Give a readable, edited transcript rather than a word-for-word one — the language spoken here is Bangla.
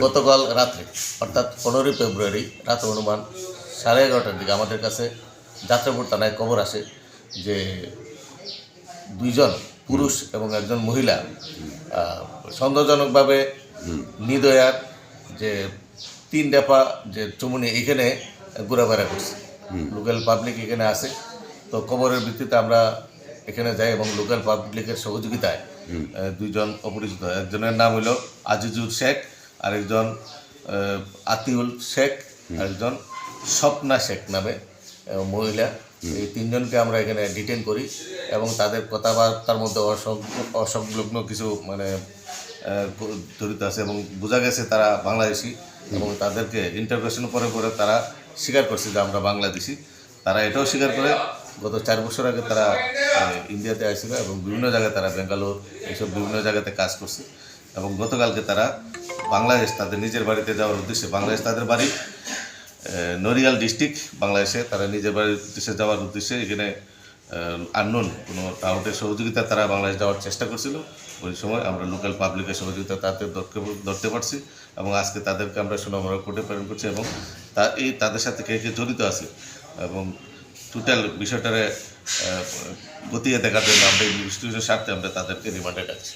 গতকাল রাত্রে অর্থাৎ 15 ফেব্রুয়ারি রাত অনুমান 11:30টার দিকে আমাদের কাছে যাত্রাপুর থানায় খবর আসে যে দুইজন পুরুষ এবং একজন মহিলা সন্দেহজনকভাবে নিদয়ার যে 3 ডেপা যে চুমুনি এখানে ঘোরাফেরা করছে। লোকাল পাবলিক এখানে আসে, তো খবরের ভিত্তিতে আমরা এখানে যাই এবং লোকাল পাবলিকের সহযোগিতায় দুইজন অপরিচিত, একজনের নাম হলো আজিজুল শেখ, আরেকজন আতিউল শেখ, আরেকজন স্বপ্না শেখ নামে মহিলা। এই তিনজনকে আমরা এখানে ডিটেন করি এবং তাদের কথাবার্তার মধ্যে অসংলগ্ন কিছু জড়িত আছে এবং বোঝা গেছে তারা বাংলাদেশি এবং তাদেরকে ইন্টারভিউশন পরে তারা স্বীকার করছে যে আমরা বাংলাদেশি। তারা এটাও স্বীকার করে গত 4 বছর আগে তারা ইন্ডিয়াতে আসছিল এবং বিভিন্ন জায়গায় তারা বেঙ্গালোর এইসব বিভিন্ন জায়গাতে কাজ করছে এবং গতকালকে তারা বাংলাদেশ তাদের নিজের বাড়িতে যাওয়ার উদ্দেশ্যে, বাংলাদেশ তাদের বাড়ি নড়িয়াল ডিস্ট্রিক্ট বাংলাদেশে, তারা নিজের বাড়ির উদ্দেশ্যে যাওয়ার উদ্দেশ্যে এখানে আননোন কোনো টাউটের সহযোগিতা তারা বাংলাদেশ যাওয়ার চেষ্টা করছিল। ওই সময় আমরা লোকাল পাবলিকের সহযোগিতা তাদের ধরতে পারছি এবং আজকে তাদেরকে আমরা সুনামরা কোর্টে প্রেরণ করছি এবং তাদের সাথে কে কে জড়িত আছে এবং টোটাল বিষয়টারে গতিয়ে দেখার জন্য আমরা ইনভেস্টিগেশনের স্বার্থে আমরা তাদেরকে রিমান্ডে রাখছি।